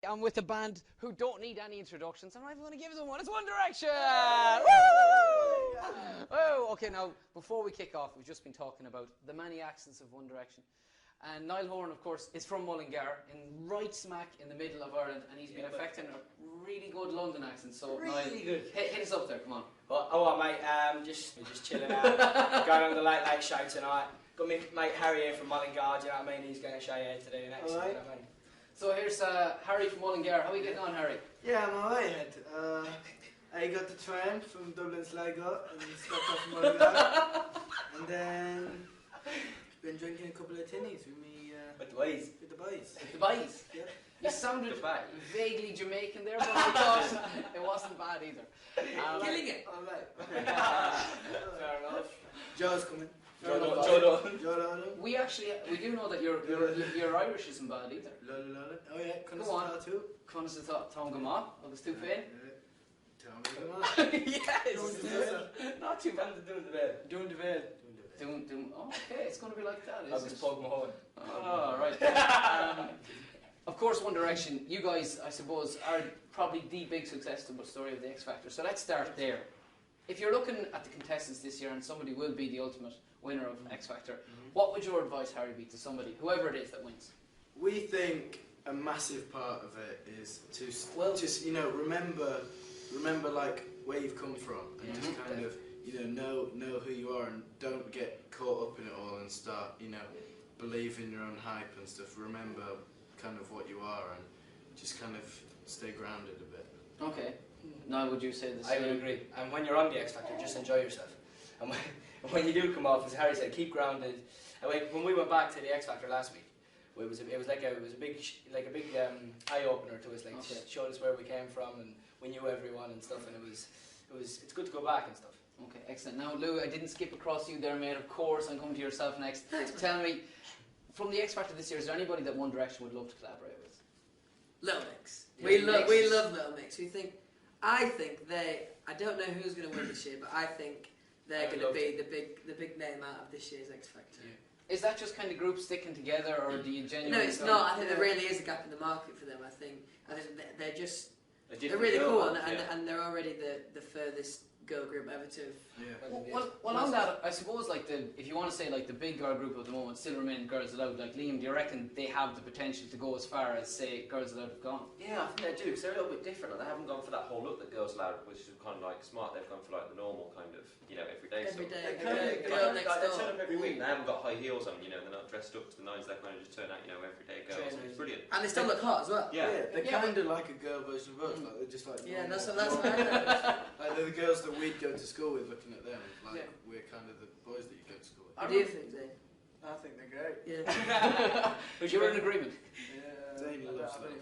I'm with a band who don't need any introductions. I'm not even going to give them one. It's One Direction! Oh, okay, now, before we kick off, we've just been talking about the many accents of One Direction. And Niall Horan, of course, is from Mullingar, right smack in the middle of Ireland, and he's been affecting a really good London accent. So, really Niall, good. Hit us up there, come on. Well, mate, just chilling out, going on the Late Late Show tonight. Got me mate Harry here from Mullingar, do you know what I mean? He's going to show you how to do next, Alright. you know what I mean? So here's Harry from Mullingar. How are you getting on, Harry? Yeah, I'm alright. I got the train from Dublin Sligo and stopped off from Mullingar. And then been drinking a couple of tinnies with me. With the boys. With the boys. The boys. Yeah. You sounded vaguely Jamaican there, but I thought it wasn't bad either. Killing it. Alright. Fair enough. Joe's coming. Joe Joe. We do know that your Irish isn't bad either. Lola. Oh yeah, Go on. too. Conas the Tom Gama, August Two Fain. Yes. Not too bad. Doing the veil. Oh, okay, it's going to be like that, I is was it? Pog Mahone. Oh, right. Of course, One Direction, you guys, I suppose, are probably the big success story of the X Factor. So let's start there. If you're looking at the contestants this year and somebody will be the ultimate winner of X Factor, what would your advice, Harry, be to somebody, whoever it is that wins? We think a massive part of it is to just remember like where you've come from and just kind of know who you are and don't get caught up in it all and start believe in your own hype and stuff. Remember kind of what you are and just kind of stay grounded a bit. Okay. Now, would you say the I same? would agree. And when you're on the X Factor, just enjoy yourself. And when you do come off, as Harry said, keep grounded. And when we went back to the X Factor last week, it was a big eye opener to us. Like showed us where we came from and we knew everyone and stuff. And it's good to go back and stuff. Okay, excellent. Now, Lou, I didn't skip across you there, mate. Of course, I'm coming to yourself next. Tell me, from the X Factor this year, is there anybody that One Direction would love to collaborate with? Little Mix. Yeah, We love Little Mix. I think I don't know who's going to win this year, but I think they're going to be the big name out of this year's X Factor. Yeah. Is that just kind of groups sticking together, or do you genuinely? No, it's not. I think there really is a gap in the market for them. I think they're really cool, and they're already the furthest girl group ever to. Well, on that, I suppose if you want to say the big girl group at the moment still remain Girls Aloud. Like Liam, do you reckon they have the potential to go as far as say Girls Aloud have gone? Yeah, I think they do, because they're a little bit different. Like, they haven't gone for that whole look that Girls Aloud, which is kind of smart. They've gone for the normal kind of everyday stuff. Everyday They girl next turn door. up every week. They haven't got high heels on. They're not dressed up to the nines. They kind of just turn out everyday girls. It's brilliant. And they still look hot as well. Yeah. They're kind of like a girl version of us. Like they're just like That's normal. what I know. Like they're the girls that we'd go to school with, looking at them. We're kind of the boys that you go to school with. What do you think, Zane? I think they're great. Yeah. You're in agreement. Zane loves them.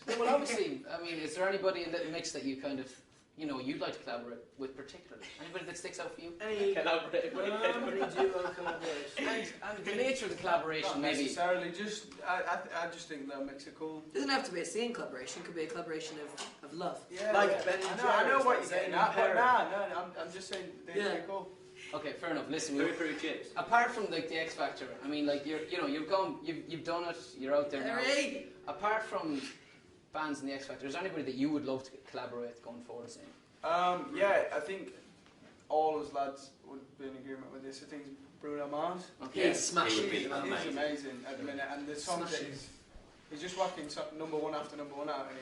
Yeah, well, obviously, I mean, is there anybody in Little Mix that you kind of, you'd like to collaborate with particularly? Anybody that sticks out for you? Any Collaborate. duo collaboration. And the nature of the collaboration, Not maybe. necessarily, I just think that makes it cool. Doesn't have to be a singing collaboration. Could be a collaboration of love. Yeah, Like Ben and I know Jerry's, what like you're saying, Zane and but Perry. I'm just saying they're cool. Okay, fair enough. Listen, Very chips. apart from the X Factor, I mean, you've done it. You're out there now. Harry! Apart from bands in the X Factor, is there anybody that you would love to collaborate with going forward? Saying? Yeah, I think all us lads would be in agreement with this. I think Bruno Mars. Okay. He's smashing. He would be He's amazing at the minute, and the song that Smashing. he's just whacking number one after number one out, and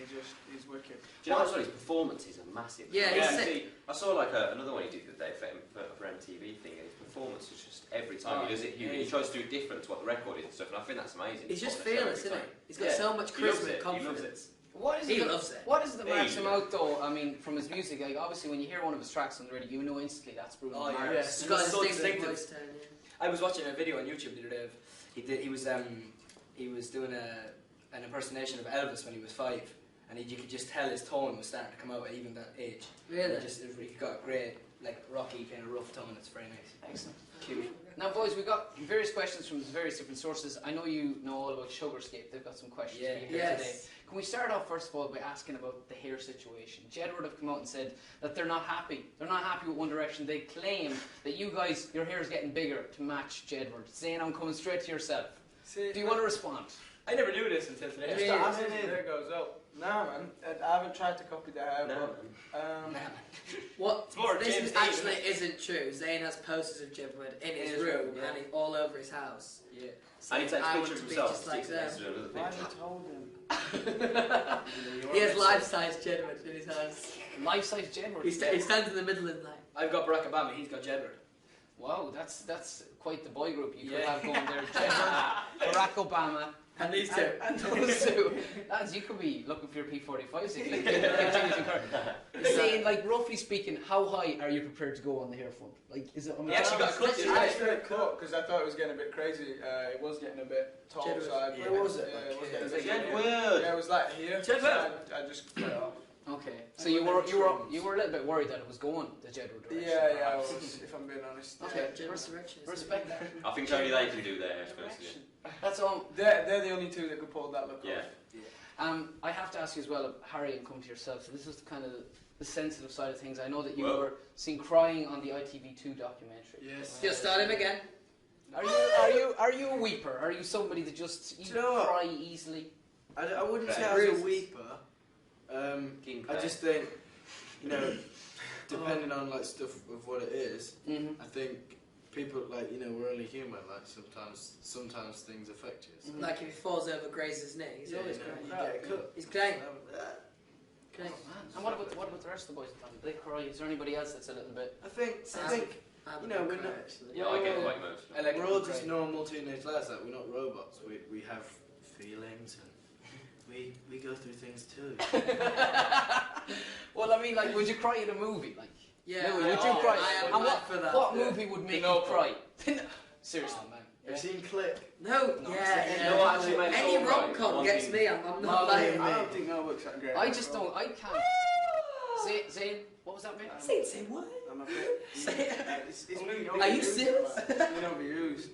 he's wicked. Do you know what? His performances are massive. Yeah, he's sick. See, I saw another one he did the day for MTV thing, and his performance was just every time he does it, he tries to do it different to what the record is and stuff, and I think that's amazing. He's just What they show fearless, every isn't he? time. He's got so much He loves charisma it, and he loves confidence. What is He it? loves it. What is it that He marks him loves out, though? I mean, from his music, obviously when you hear one of his tracks on the radio, you know instantly that's Bruno Mars. yeah. He's got a So distinctive distinctive. voice tone. I was watching a video on YouTube the other day. He was doing an impersonation of Elvis when he was 5, and you could just tell his tone was starting to come out at even that age. Really? He got a great, rocky kind of rough tone. It's very nice. Excellent. Cute. Now, boys, we've got various questions from various different sources. I know you know all about Sugarscape. They've got some questions for you here Yes. today. Can we start off, first of all, by asking about the hair situation? Jedward have come out and said that they're not happy. They're not happy with One Direction. They claim that you guys, your hair is getting bigger to match Jedward. Zane, I'm coming straight to yourself. Do you want to respond? I never knew this until today. Just as it is, there it goes up. Nah, man. I haven't tried to copy the hair, No. but What? It's more This James is Dean, actually isn't isn't true. Zane has posters of Jedward in his his room room, yeah. and all over his house. Yeah. So And he takes I want pictures to of be himself. just like sticks it next them. to another why picture. have you told him? He has life-size Jedward in his house. Life-size Jedward. He stands in the middle and like. I've got Barack Obama, he's got Jedward. Wow, that's quite the boy group you could Yeah. have going there. Jedward, Barack Obama, And these two. and those two. Lads, you could be looking for your P45s if you Saying, like, roughly speaking, how high are you prepared to go on the hair front? Like, is it on the He actually got a cut, I actually got cut because I thought it was getting a bit crazy. It was getting a bit tall, Jedward. so I Where was it? Yeah, it was getting a It's bit like, big. weird. Yeah, it was like here. Jedward. So I just cut it off. Okay, so you were a little bit worried that it was going the Jedward direction. Yeah, I perhaps. was, if I'm being honest. Okay. Jedward's direction. Respect that. I think only they can do their hair, to be honest with you. That's all. They're the only two that could pull that look Yeah. off. I have to ask you as well, Harry, and come to yourself. So this is kind of the sensitive side of things. I know that you Well. were seen crying on the ITV2 documentary. Yes. Just start him again. Are you a weeper? Are you somebody that just Do you know what? cry easily? I wouldn't say Right. I was a Bruises. weeper. King I Clay. just think, you know, depending on like stuff of what it is, Mm-hmm. I think people like, you know, we're only human. Like sometimes things affect you. So. Like if he falls over, grazes his knee, he's Yeah, always you know, crying. you get a cut. He's crying. Oh, man. And what about the rest of the boys? Do they cry? Is there anybody else that's a little bit? I think I'm You know, gonna we're cry, not- actually. Yeah, I get quite emotional. I like we're all it. just normal teenage lads. Like we're not robots. We have feelings and we go through things too. Well, I mean, like, would you cry in a movie? Like, Yeah, Louis, would I- you cry? I am And mad for that. what movie would make you Notebook. cry? Seriously, man. Have you seen Click? No, No, yeah. No, actually, mate, it's Any all right. rom-com One gets thing- me. I'm not Marley lying. and I me. don't think that works that great. I just don't. I can't. Zane, what was that, mate? Say what? I'm a bit. Say it. It's Are you serious? You don't be used.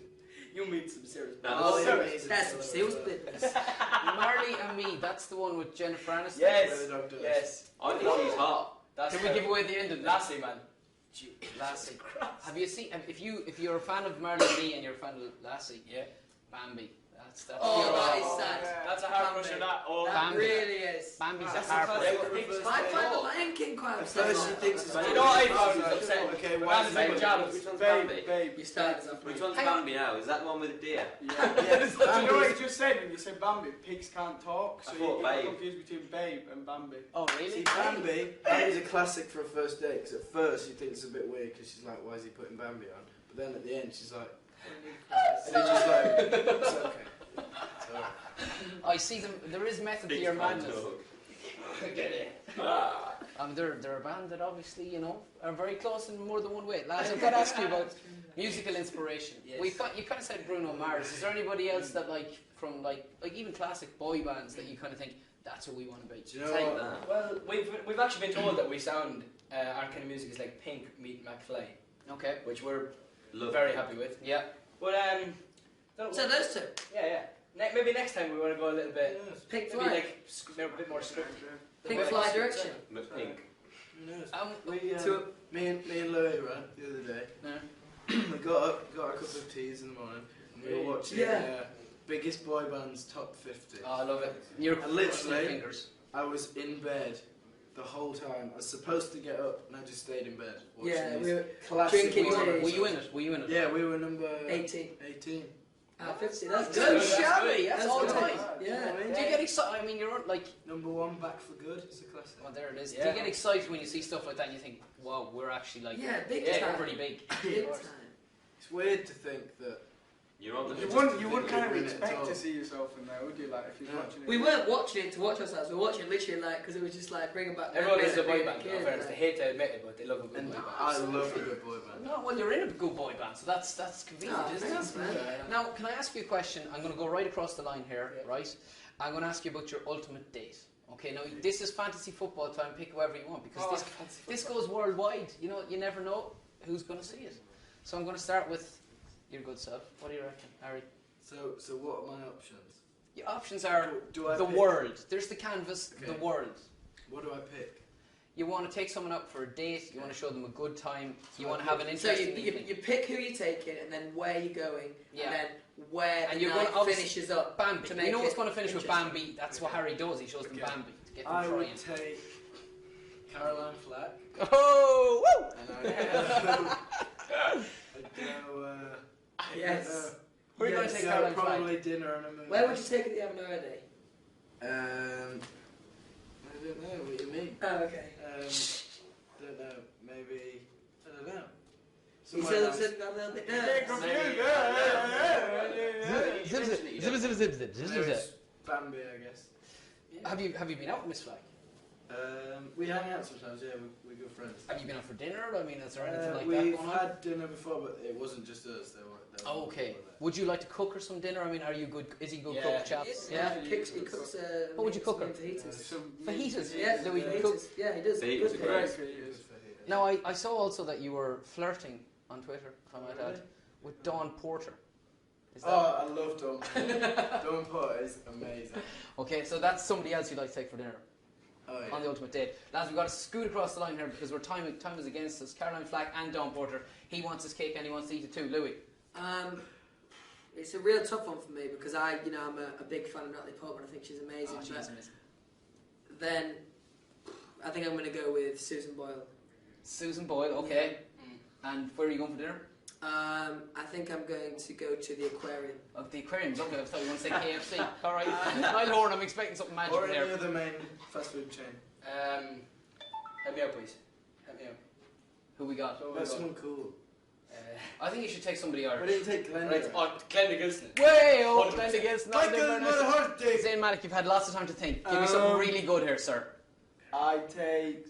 You meet some serious. Now, Oh, this- Marley and Me is a That's some killer serious as well. business. Marley and Me. That's the one with Jennifer Aniston. Yes, Where the dog does. yes. I think she's hot. That's Can we give away the end of that? Lassie, man. Lassie. Have you seen? If you're a fan of Marley and Me and you're a fan of Lassie, Yeah. Bambi. That's Oh, your- that is sad. Yeah. That's a hard crusher, that. Oh, That Bambi. really is. Bambi's That's a harp. the classic for a first I date. find the Lion King quite At upsetting. first she thinks it's But you know what I found She's like, upsetting? okay, But why that's is the it same Which job. one's Babe, Bambi? babe. You started off Which with one's Hang on. Bambi now? Is that the one with the deer? Yeah. Yes, Do you know what Bambi. you just said when you said Bambi? Pigs can't talk, so I you thought get Babe. confused between Babe and Bambi. Oh, See, really? Bambi's a classic for a first date because at first she thinks it's a bit weird because she's like, why is he putting Bambi on? But then at the end she's like, and then she's like, it's okay. It's alright. I see them. There is method to Pigs your can't madness. talk. Get it. They're a band that obviously, you know, are very close in more than one way. Lads, I've got to ask you about musical inspiration. Yes. You kind of said Bruno Mars. Is there anybody else that from even classic boy bands that you kind of think that's what we want to be? Do you know Take what? that. Well, we've actually been told that we sound our kind of music is like Pink meet McFly, Okay. which we're Love very it. happy with. Yeah. But So those two. yeah. Maybe next time we want to go a little bit, Pink maybe Floyd. like a bit more script. Pink Floyd direction. But pink. Who knows? We, So, Me and Louis, right, the other day, we got up, got a couple of teas in the morning, and we were watching Yeah. biggest boy bands top 50. Oh, I love it. you're And literally- crossing your fingers. I was in bed the whole time. I was supposed to get up, and I just stayed in bed watching yeah, these we were classic drinking boy tea. bands. Were you in it? Were you in it? Yeah, we were number 18. 18. Out of 50. That's Good. good. That's shabby. good. That's That's all good. time. You know what Yeah. I mean? Do you get excited? I mean, you're like, Number one, Back for Good. It's a classic. oh, there it is. Do Yeah. you get excited when you see stuff like that and you think, wow, we're actually like, Yeah, big we're time. pretty big. Big time. It's weird to think that. You're on the You Just wouldn't. to You think would that kind of we're in it at expect all. to see yourself in there, would you? Like if you're No. watching it. We weren't watching it to watch ourselves. We were watching it literally like because it was just like bringing back. Everyone memories is a of boy being band. kid, In fairness, they like- hate to admit it, but they love a good And boy band. I love a good boy band. No, well, you're in a good boy band, so that's convenient, Oh, isn't thanks, it? man. Now, can I ask you a question? I'm going to go right across the line here, Yeah. right? I'm going to ask you about your ultimate date. Okay, now this is fantasy football time. Pick whoever you want because Oh, this fancy this football. goes worldwide. You know, you never know who's going to see it. So I'm going to start with your good self. What do you reckon, Harry? So what are my options? Your options are Do I the pick? world. There's the canvas, Okay. the world. What do I pick? You want to take someone out for a date. You want to show them a good time. You So want to I have an pick- So interesting you evening. pick who you're taking and then where you're going Yeah. and then where And the you're night gonna obviously- finishes up. Bambi. To You make know what's it going to finish with interesting. Bambi? That's what Harry does. He shows them Okay. Bambi to get them I crying. would take Caroline Flack. Oh, woo! And I'd go, Yes. Where are you going to take Caroline Flack? probably dinner and a movie. Where would you take it the other already? I don't know what you mean. Oh, okay. Don't know. Maybe I don't know. You Somewhere said nice. it a little bit There's Bambi, I guess. Have you been out with Miss Flack? We hang out sometimes. Yeah, we're good friends. Have you been out for dinner? I mean, is there anything like that We've going on? had dinner before, but it wasn't just us. There were Oh, okay. people there. Would you like to cook her some dinner? I mean, are you good? Is he good Yeah. cook, chaps? Yeah. He cooks. What would you cook her? Fajitas. Fajitas. Yeah, Louis, you cook. fajitas. Yeah, he does. Fajitas Good are great. fajitas. Now, I saw also that you were flirting on Twitter, if I might add, with Dawn Porter. Is that Oh, I love Dawn. Dawn Porter is amazing. okay? So that's somebody else you'd like to take for dinner Oh yeah. on the ultimate date. Lads, we've got to scoot across the line here because time is against us. Caroline Flack and Dawn Porter. He wants his cake and he wants to eat it too. Louis. It's a real tough one for me because I'm a big fan of Natalie Portman. I think she's amazing. Oh, she's but amazing. then I think I'm going to go with Susan Boyle. Susan Boyle, okay. And where are you going for dinner? I think I'm going to go to the aquarium. Oh, the aquarium. Lovely. I thought you were going to say KFC. All right. Niall Horan, I'm expecting something magic Or in any there. other main fast food chain. Help me out, please. Help me out. Who we got? But someone cool. I think you should take somebody Why Irish. didn't you take Glenda? Right, on Glenn Gilson. Way oh, 100%. Glenn against Michael Mulhurty! Zayn Malik, you've had lots of time to think. Give me something really good here, sir. I take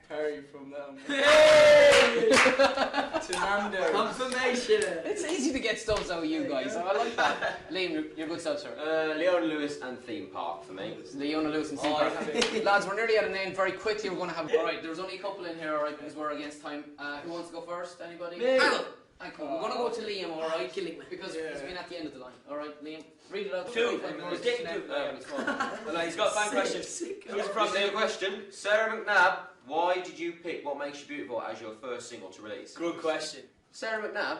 Perry from them. Hey! To Nando. Confirmation. It's easy to get stuff out of you guys. I like that. Liam, you're good stuff, sir. Leona Lewis and Theme Park for me. Leona Lewis and Theme Oh, Park. yeah. Lads, we're nearly out of name. Very quickly, we're going to have. All right, there's only a couple in here, all right, because we're against time. Who wants to go first? Anybody? Me. I will. We're going to go to Liam, all right? Killing me. Because he's been at the end of the line. All right, Liam. Read it out. Two. 45 He's minutes. getting two. Well, he's got a fan question. Who's from the question? Sarah McNabb, why did you pick What Makes You Beautiful as your first single to release? Good question. Sarah McNabb,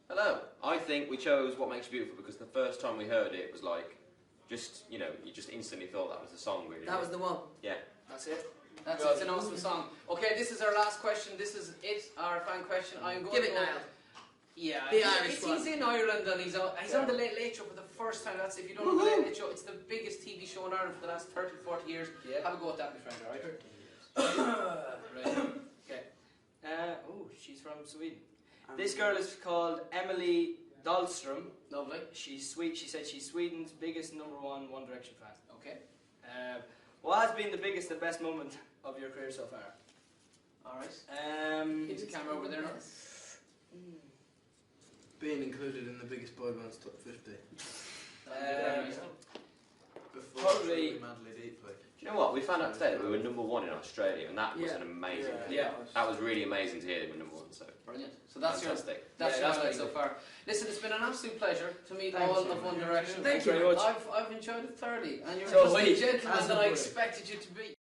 hello. I think we chose What Makes You Beautiful because the first time we heard it was like, just, you just instantly thought that was the song, really. That was the one. Yeah. That's it. That's it's an awesome song. Okay, this is our last question. This is it, our fan question. I'm going Give to it go. now. Yeah, The Irish one. he's in Ireland and he's on the Late Late Show for the first time. That's if you don't know the Late Late Show, it's the biggest TV show in Ireland for the last 30 to 40 years. Yeah. Have a go at that, my friend, alright? Right. Okay. She's from Sweden. This girl is called Emily Dahlström. Lovely. She's sweet. She said she's Sweden's biggest #1 One Direction fan. Okay. What has been the biggest and best moment of your career so far? Alright. Keep the camera over there now. Being included in the biggest boy band's top 50. Before Probably- Truly Madly Deeply. Do you know what? We found out today that we were #1 in Australia, and that was Yeah. an amazing thing. Yeah. That was really amazing to hear that we were #1, so Brilliant. So that's fantastic. your Yeah, that's highlight so very far. Listen, it's been an absolute pleasure to meet Thanks, all man. of One Direction. Thank Thanks very much. I've enjoyed it thoroughly, and you're So just the we- gentleman as that a I boy. expected you to be.